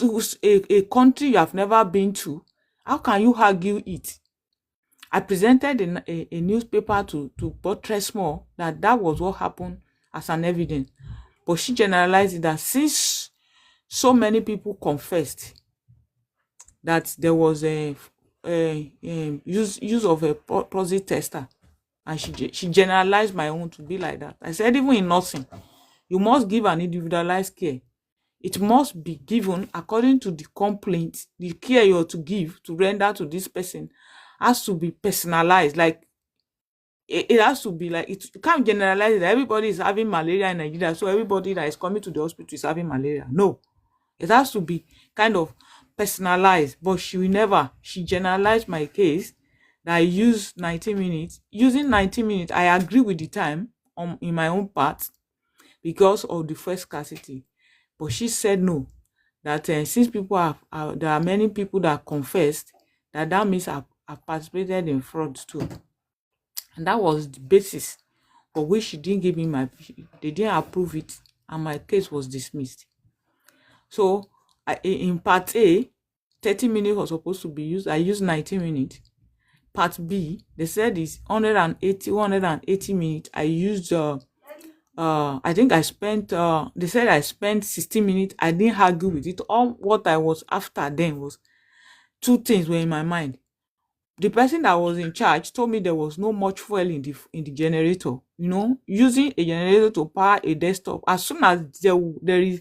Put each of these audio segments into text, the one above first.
a country you have never been to. How can you argue it? I presented a newspaper to buttress more that was what happened as an evidence. But she generalized it that since so many people confessed that there was a use of a proxy tester, and she generalized my own to be like that. I said, even in nursing, you must give an individualized care. It must be given according to the complaint. The care you are to give, to render to this person, has to be personalized. Like it has to be like, you can't generalize it. Everybody is having malaria in Nigeria, so everybody that is coming to the hospital is having malaria. No, it has to be kind of personalized. But she generalized my case that I used 90 minutes. Using 90 minutes, I agree with the time in my own part because of the first scarcity. But she said no, that since people there are many people that confessed, that means I've participated in fraud too. And that was the basis for which she didn't give me they didn't approve it, and my case was dismissed. So in part A, 30 minutes was supposed to be used. I used 90 minutes. Part B, they said it's 180 minutes. I used I think I spent they said I spent 60 minutes. I didn't argue with it. All what I was after then was two things were in my mind. The person that was in charge told me there was no much fuel in the generator. You know, using a generator to power a desktop, as soon as there is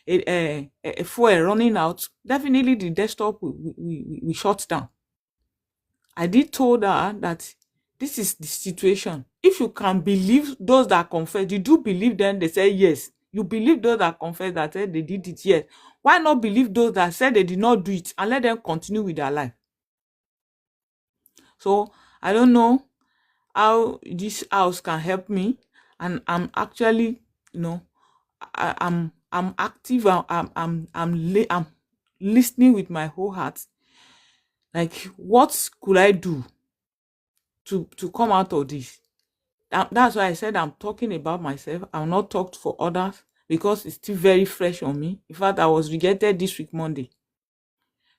a fuel running out, definitely the desktop will shut down. I did told her that this is the situation. If you can believe those that confess, you do believe them, they say yes. You believe those that confess that said they did it, yes. Why not believe those that said they did not do it and let them continue with their life? So I don't know how this house can help me, and I'm actually, you know, I'm active. I'm listening with my whole heart. Like, what could I do to come out of this? That's why I said I'm talking about myself. I'll not talk for others because it's still very fresh on me. In fact, I was rejected this week Monday,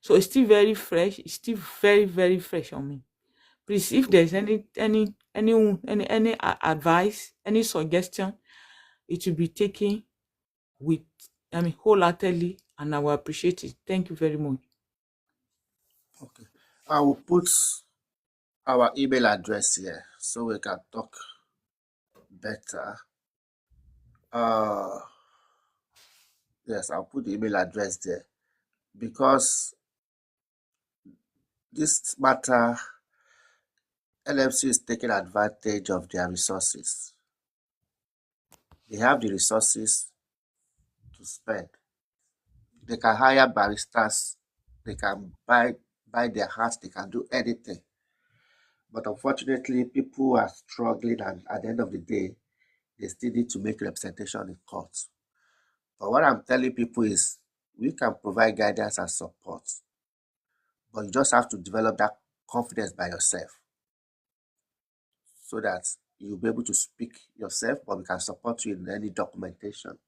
so it's still very fresh. It's still very, very fresh on me. Please, if there's any advice, any suggestion, it will be taken with, wholeheartedly, and I will appreciate it. Thank you very much. Okay, I will put our email address here so we can talk better. Yes, I'll put the email address there because this matter, NMC is taking advantage of their resources. They have the resources to spend. They can hire baristas, they can buy their hearts, they can do anything. But unfortunately, people are struggling, and at the end of the day, they still need to make representation in court. But what I'm telling people is, we can provide guidance and support, but you just have to develop that confidence by yourself so that you'll be able to speak yourself, but we can support you in any documentation.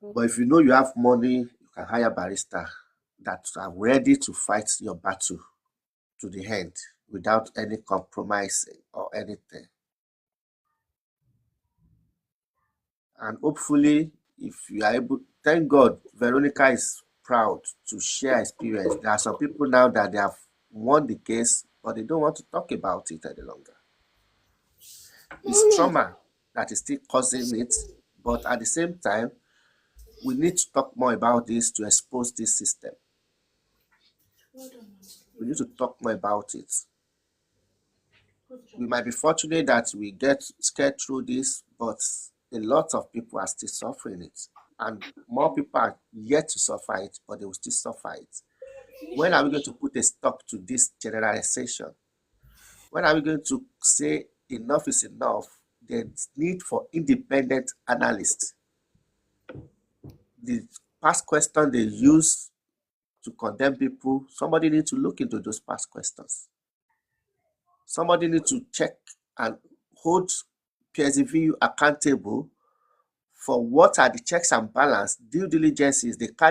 But if you know you have money, you can hire barrister that are ready to fight your battle to the end without any compromise or anything. And hopefully, if you are able, thank God, Veronica is proud to share experience. There are some people now that they have won the case, but they don't want to talk about it any longer. It's trauma that is still causing it, but at the same time, we need to talk more about this to expose this system. We need to talk more about it. We might be fortunate that we get scared through this, but a lot of people are still suffering it. And more people are yet to suffer it, but they will still suffer it. When are we going to put a stop to this generalization? When are we going to say enough is enough? There's need for independent analysts. The past question they use to condemn people, somebody needs to look into those past questions. Somebody needs to check and hold Pearson VUE accountable for what are the checks and balance, due diligences they carry